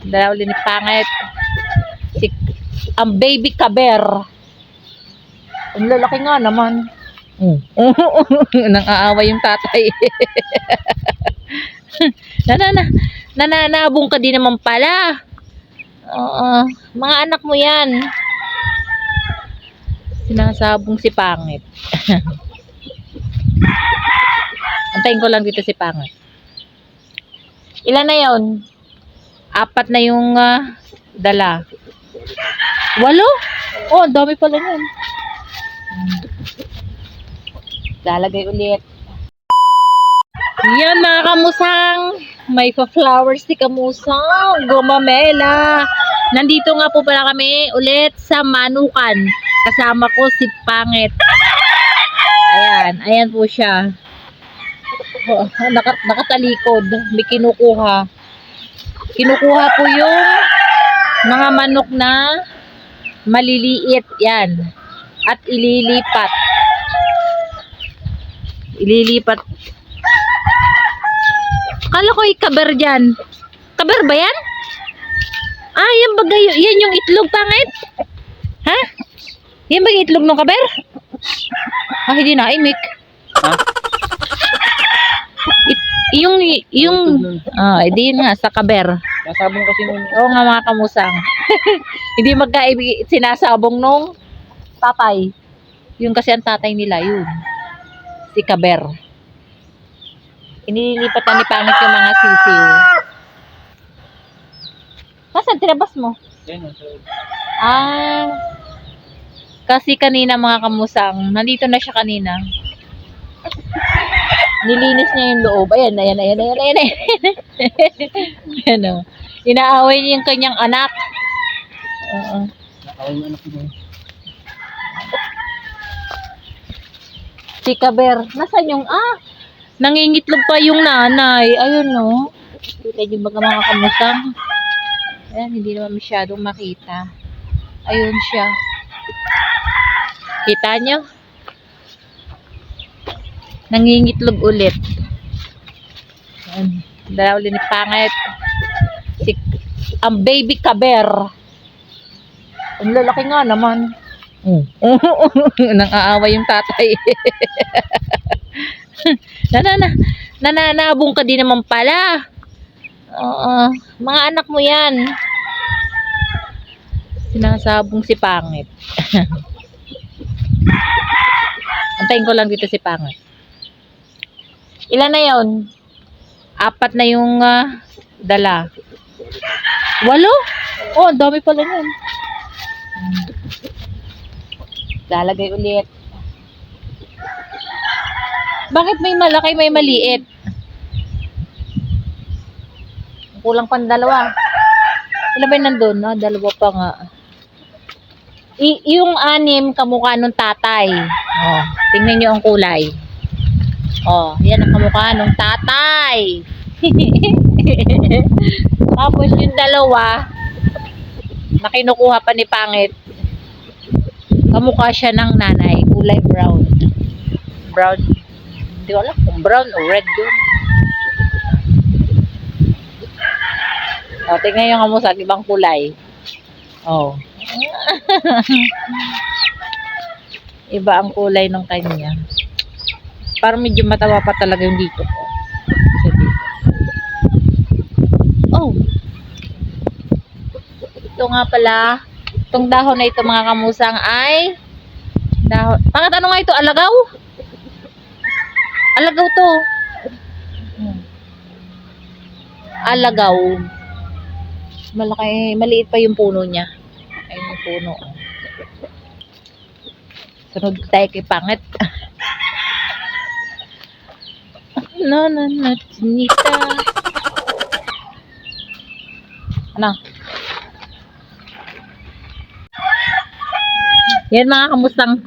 Dalaw ni pangit. Si, ang baby kaber. Ang lalaki nga naman. Nang aaway yung tatay. Nananabong ka din naman pala. Oo, mga anak mo yan. Sinasabong si pangit. Antayin ko lang dito si pangit. Ilan na yon? 4 na yung dala. 8? Oh, ang dami pala yun. Lalagay ulit. Yan mga kamusang. May pa-flowers si kamusang. Gumamela. Nandito nga po pala kami ulit sa Manukan. Kasama ko si Pangit. Ayan. Ayan po siya. Nakatalikod. May kinukuha. Kinukuha po yung mga manok na maliliit. Yan. At ililipat. Ililipat. Kala ko ikaber dyan. Kaber ba yan? Ah, yan bagay. Yan yung itlog, Pangit. Ha? Yan ba yung itlog ng kaber? Ah, hindi na. Imik. Ha? Hindi yun nga, sa kaber. Nasabong kasi nung... Oo nga mga kamusang. Hindi magkaibig sinasabong nung tatay. Yung kasi ang tatay nila, yun. Si kaber. Inilipat na ni Pangit yung mga sisiw. Nasaan tinabas mo? Yan, Ah, kasi kanina mga kamusang, nandito na siya kanina. Nilinis niya yung loob. Ayan. Ayan o. Inaaway niya yung kanyang anak. Oo. nakawal yung anak mo. Si Kaber. Nasaan yung, nangingitlog pa yung nanay. Ayun o. Kita niyo ba mga kamusang? Ayan, hindi naman masyadong makita. Ayun siya. Kita niyo? Nangingitlog ulit. Ayan. Dalaw ni Pangit. Si, ang baby kaber. Ang lalaki nga naman. Nang aaway yung tatay. Nananabong ka din naman pala. Oo, mga anak mo yan. Sinasabong si Pangit. Antayin ko lang dito si Pangit. Ilan na yon? 4 na yung dala. 8? Oh, ang dami pala yun. Lalagay ulit. Bakit may malaki, may maliit? Kulang pang 2. Ilan ba yung nandun? No? 2 pa nga. Yung 6 kamukha nung tatay. Oh, tingnan nyo ang kulay. Oh, yan ang kamukha nung tatay. Tapos yung 2 na kinukuha pa ni Pangit, kamukha siya ng nanay. Kulay brown. Brown. Hindi ko alam kung brown o red yun. Oh, tingnan yung kamusa, ibang kulay. Oh. Iba ang kulay ng kanya. Parang medyo matawa pa talaga yung dito. Oh. Ito nga pala. Itong dahon na ito mga kamusang ay dahon. Pangit ano nga ito? Alagaw? Alagaw to. Alagaw. Malaki, maliit pa yung puno niya. Ayun yung puno. Sunod tayo kay Pangit. Nita. Ano? Yan mga kamusang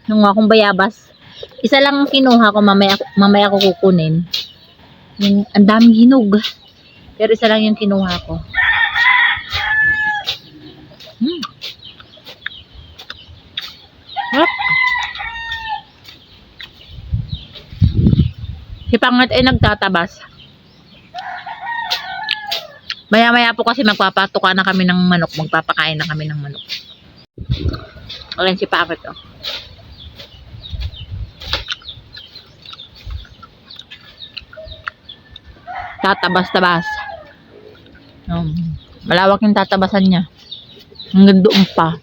nung akong bayabas. Isa lang ang kinuha ko, mamaya ko kukunin. Yung ang daming hinog. Pero isa lang yung kinuha ko. Hop. Si Pangit ay nagtatabas. Maya-maya po kasi magpapatuka na kami ng manok. Magpapakain na kami ng manok. Ayan si Pangit, oh. Tatabas-tabas. Malawak yung tatabasan niya. Hanggang doon pa.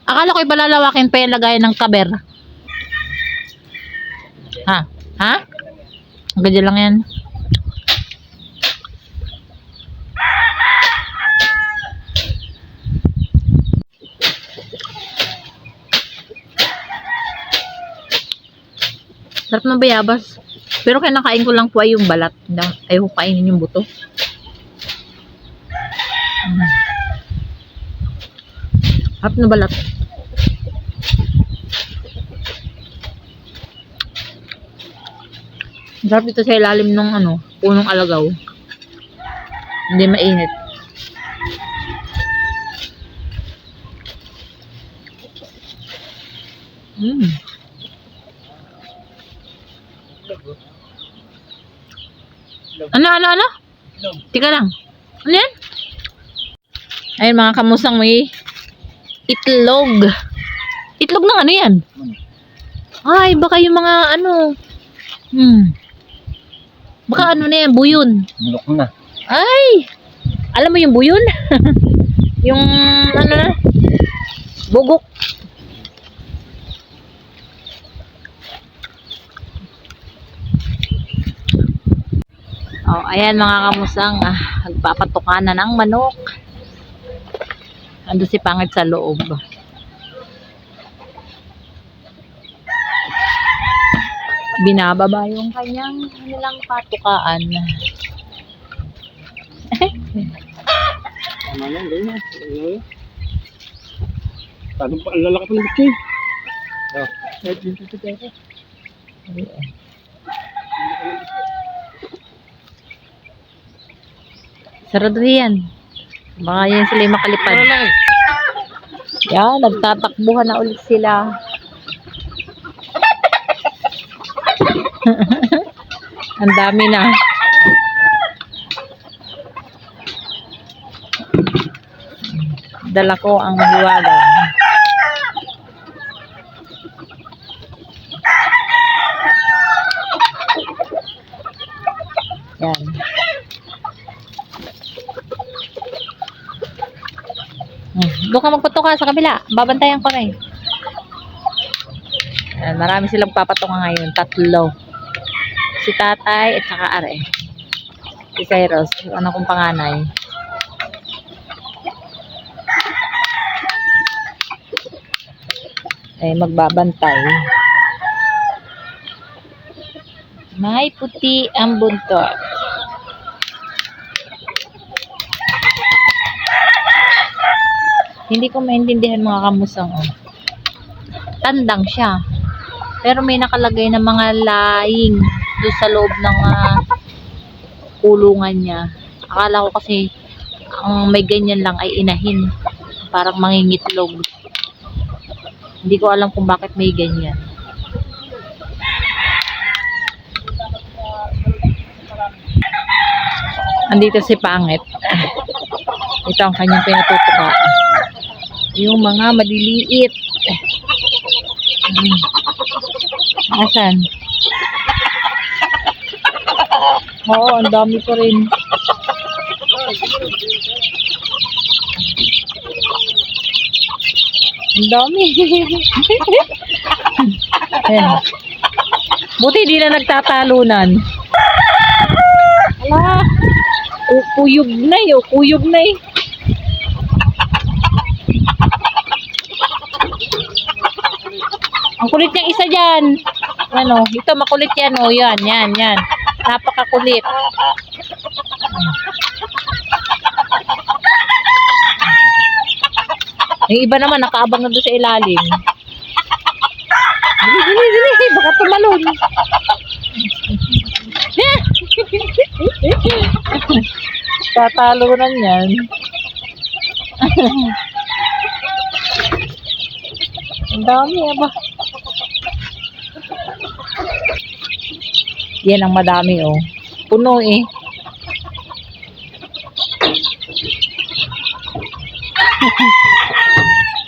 Akala ko ibalalawakin pa yung lagayan ng kaber. Ha? Ha? Ganyan lang yan. Sarap ng bayabas. Pero kinakain ko lang po ay yung balat. Ayaw ko kainin yung buto. Sarap na balat. Sarap dito sa ilalim ng punong alagaw. Hindi mainit. Ano? Tika lang. Ano yan? Ayun mga kamusang, may itlog. Itlog ng ano yan? Ay, baka yung mga baka ano na yan, buyon. Bulok na. Ay! Alam mo yung buyon? Yung bugok. Oh, ayan mga kamusang, nagpapatuka na ng manok. Ando si Pangit sa loob. Binababa yung kanyang nilang patukaan. Tama na, ganyan. Paano pa, ang lalaki pa ng bitchay. Sarado yan. Baka yan sila yung makalipad. Yan, nagtatakbuhan na ulit sila. Ang dami na. Dala ko ang hiwaga. Yan. Doon ka magpatuka sa kabila. Babantayan ko na eh. Yan, marami silang papatuka ngayon. 3. Si tatay at saka are. Si Cyrus. Yung anak kong panganay. Ay magbabantay. May puti ang buntot. Hindi ko maintindihan mga kamusang. Tandang siya. Pero may nakalagay na mga laing doon sa loob ng kulungan niya. Akala ko kasi ang may ganyan lang ay inahin. Parang mangingitlog. Hindi ko alam kung bakit may ganyan. Andito si Pangit. Ito ang kanyang pinatutuka. Yung mga maliliit. Asan? Oo, ang dami ko rin. Ang dami. Ayan. Buti di na nagtatalunan. Ala. Kuyog na eh. Kuyog na eh. Ang kulit niyang isa dyan. Ano, ito makulit yan. O, yan. Napakakulit. Yung iba naman, nakaabang na doon sa ilalim. Dili. Baka tumalon. Tatalunan yan. Ang dami, aba. Yan ang madami, oh. Puno, eh.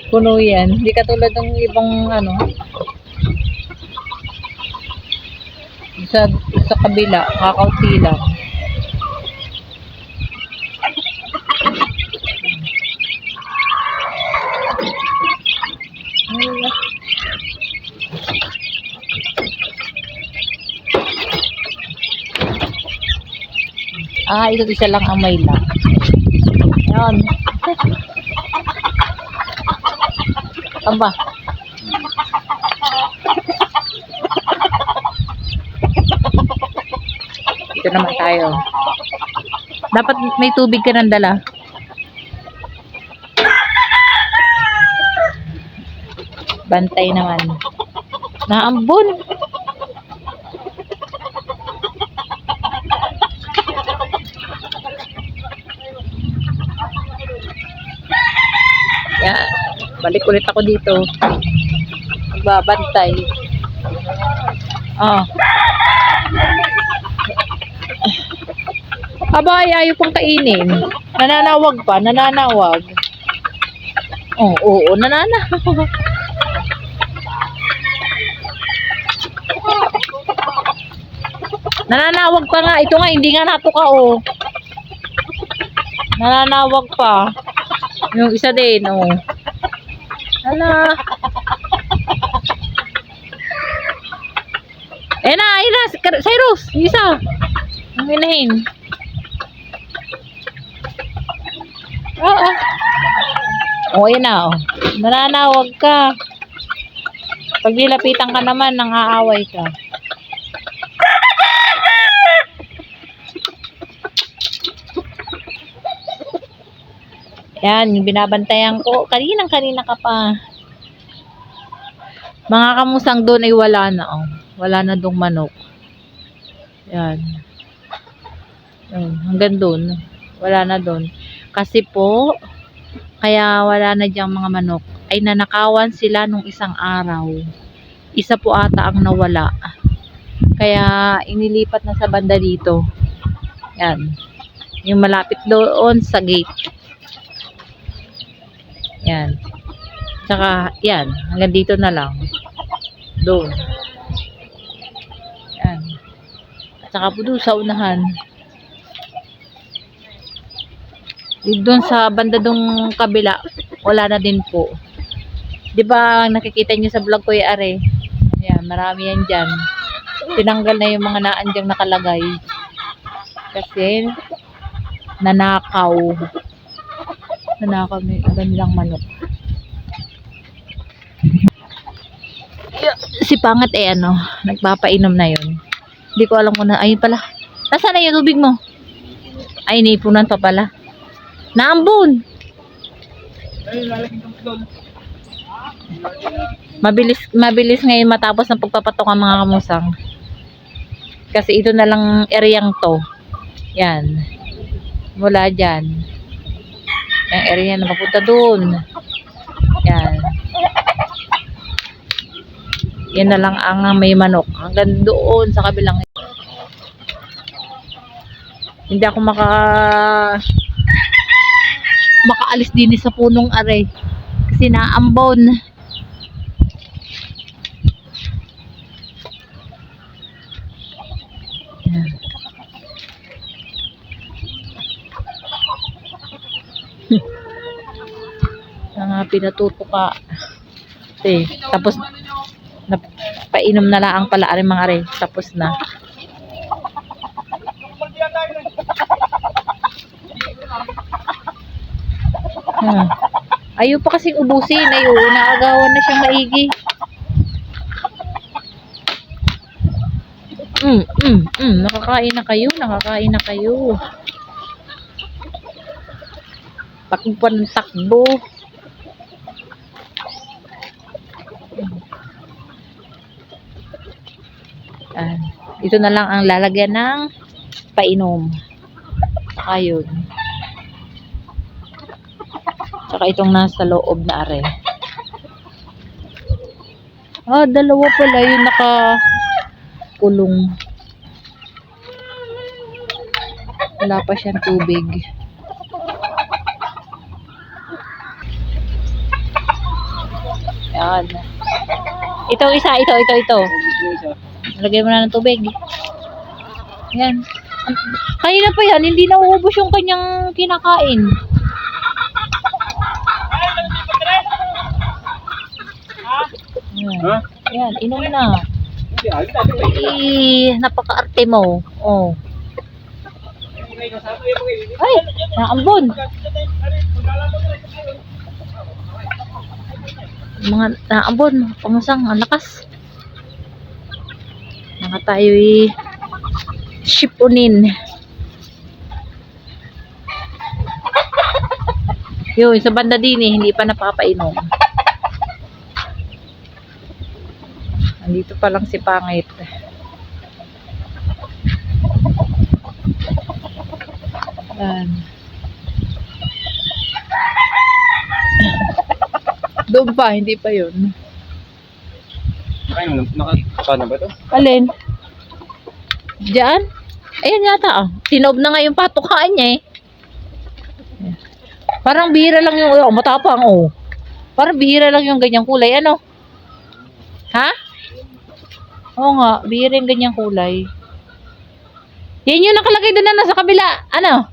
Puno yan. Hindi katulad ng ibang, ano, sa kabila, kakaunti lang. Ito isa lang ang may lock. Yan. Aba. Ito naman tayo. Dapat may tubig ka nang dala. Bantay naman. Naambon. Yan. Balik ulit ako dito. Magbabantay. Oh. Aba, ayaw pong kainin. Nananawag pa, nananawag. Oh, oo, nananawag. Nananawag pa nga. Ito nga, hindi nga natuka, oh. Nananawag pa. Yung isa din, oh. Hala. Ayun na, Cyrus, yung isa. Ang inahin. Oo. Oh, ayun na, oh. Nananawag ka. Pag nilapitan ka naman, nang aaway ka. Yan, yung binabantayan ko. Kanina ka pa. Mga kamusang doon ay wala na. Oh. Wala na dong manok. Yan. Hanggang doon. Wala na doon. Kasi po, kaya wala na diyang mga manok. Ay nanakawan sila nung isang araw. Isa po ata ang nawala. Kaya inilipat na sa banda dito. Yan. Yung malapit doon sa gate. Yan. Tsaka, yan. Hanggang dito na lang. Doon. Yan. At saka po doon sa unahan. Doon sa banda doon kabila, wala na din po. Diba, nakikita nyo sa vlog ko yung are. Yan, marami yan dyan. Tinanggal na yung mga naandyang nakalagay. Kasi, nanakaw. Nanakaw na yung iba nilang manok. Si Pangat ano, nagpapainom na yun. Hindi ko alam kung na, ayun pala. Nasaan na yung tubig mo? Ay, nipunan pa pala. Naambon! Mabilis ngayon matapos ng pagpapatok ang mga kamusang. Kasi ito na lang areang to. Yan. Mula dyan. Yung area na mapunta doon. Yan. Yan na lang ang may manok. Hanggang doon sa kabilang. Hindi ako makaalis din sa punong are. Kasi naambon. Yan. Pinatuto ka. Tapos painom na lang pala ari mga are. Tapos na. Ayaw pa kasing ubusin. Ayaw, naagawan na siyang maigi. Nakakain na kayo. Nakakain na kayo. Takbo ng takbo. Ito na lang ang lalagyan ng painom. Ayun. Saka itong nasa loob na are. Dalawa pala yung nakakulong. Wala pa siyang tubig. Yan. Ito isa, ito. Lagay mo na ng tubig. Yan. Kanina pa yan, hindi nauubos yung kanyang kinakain. Yan. Ha? Yan, inom na. Hindi, ayun natin may Napaka-arte mo. Oh. Ay, naambon. Mga naambon, pamusang, ang lakas. Mga tayo'y shipunin. Yun, sa banda din hindi pa napapainom. Andito pa lang si Pangit. Yan. Doon pa, hindi pa yun. Ayun, nakakapa na ba ito? Alin? Diyan? Ayan yata ah. Tinob na nga yung patukaan niya eh. Parang bihira lang yung, oh, matapang oh. Parang bihira lang yung ganyang kulay. Ano? Ha? Oo nga, bihira yung ganyang kulay. Yan yung nakalagay doon na nasa kabila. Ano?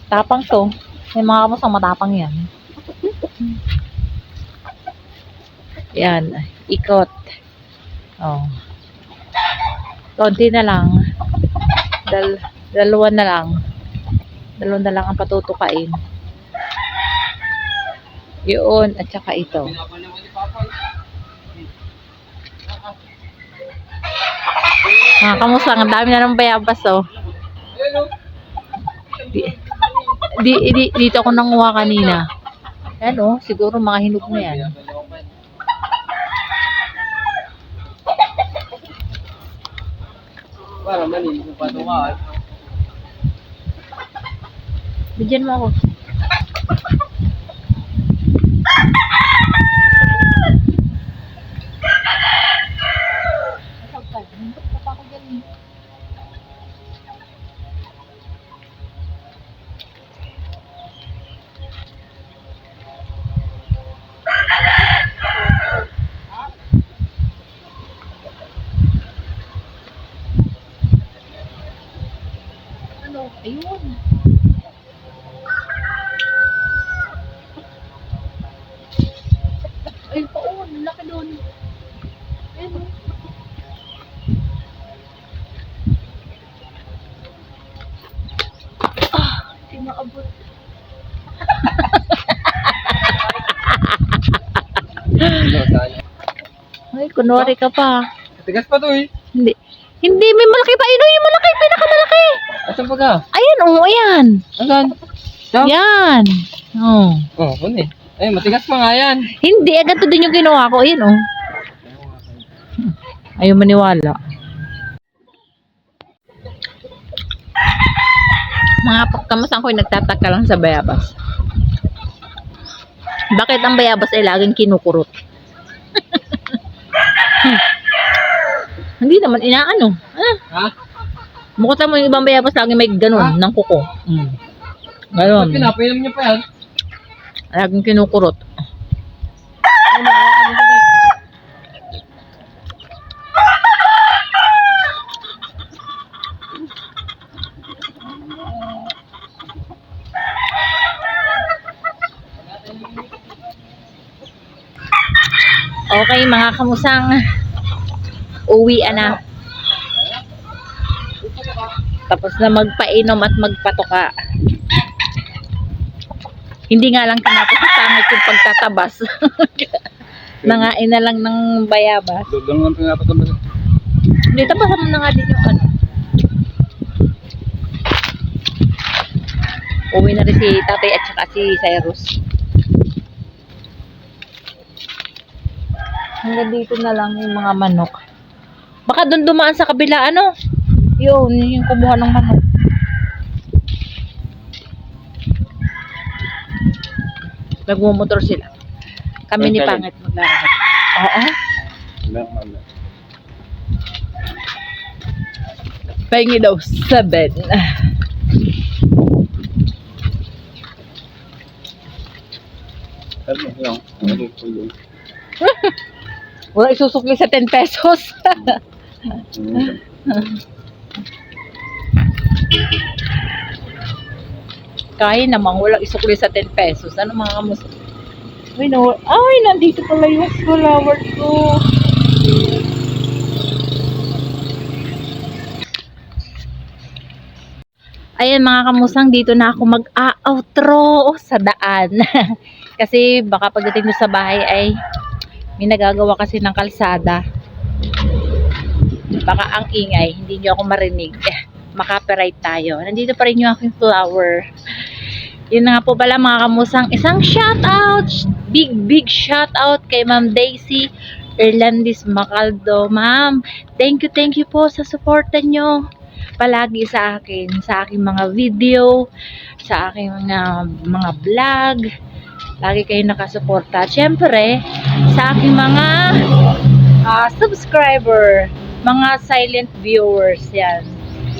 Tapang to. May mga kamusang matapang yan. Yan. Ikot. Oh. Konti na lang. Dalawa na lang. Dalawa na lang ang patutukain. Yun. At saka ito. Kamusta? Ang dami na ng bayabas, oh. Dito ako nanguha kanina. Yan, oh. Siguro mga hinog na yan. Para mali, kung patukaan. Bigyan mo ako. Ayun. Ayun pa, oh. Laki doon. Ayun. Hindi maabot. Ay, kunwari ka pa. Tigas pa to eh. Hindi, may malaki pa. Ino yung malaki, pinakamalaki. Asan pa ka? Ayan, oh, ayan. Asan? Yan. Oh. Oh, kun eh. Ay, matigas pa nga yan. Hindi, ganito din yung ginawa ko. Ayan, oh. Ayaw maniwala. Mga kamasang ko nagtataka lang sa bayabas. Bakit ang bayabas ay laging kinukurot? Hindi naman inaano. Ha? Mukha mo yung ibang bayabas laging may ganun ng kuko. Ganon. Ba't pinapainom niya pa yan? Laging kinukurot. Okay mga kamusang, uwi na. Tapos na magpainom at magpatuka. Hindi nga lang tinapos sa Pangit yung pagtatabas. Nangain na lang ng bayabas. Doon lang ang pinapatambas. Hindi, tabasan mo na nga din yung ano. Uwi na rin si Tatay at saka si Cyrus. Hanggang dito na lang yung mga manok. Baka doon dumaan sa kabila, ano? Yun, yung kumuha ng manok. Nagmumotor sila. Kami ni Pangit maglalakad. Oo. Pahingi daw 7. Sabi lang. Ano po yun? Wala isusukli sa 10 pesos. Kaya namang wala isukli sa 10 pesos. Ano mga kamusta? Ay, no. Ay, nandito pala yung flower ko. Ayan mga kamusang, dito na ako mag-outro sa daan. Kasi baka pagdating mo sa bahay ay may nagagawa kasi ng kalsada. Baka ang ingay, hindi nyo ako marinig. Makapiright tayo. Nandito pa rin yung aking flower. Yun na nga po pala mga kamusang, isang shoutout, big shoutout kay Ma'am Daisy Erlandis Macaldo. Ma'am, thank you po sa suporta nyo palagi sa akin, sa aking mga video, sa aking mga vlog. Lagi kayo nakasuporta. Siyempre, sa aking mga subscriber, mga silent viewers, yan.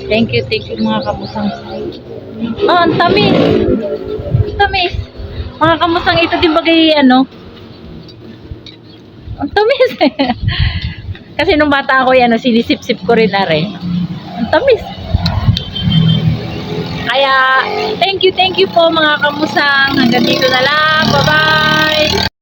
Thank you mga kamusang. Oh, ang tamis. Ang tamis. Mga kamusang, ito din bagay, ano? Ang tamis. Kasi nung bata ako, yan, sinisip-sip ko rin na rin. Ang tamis. Kaya, thank you po mga kamusang. Hanggang dito na lang. Bye-bye.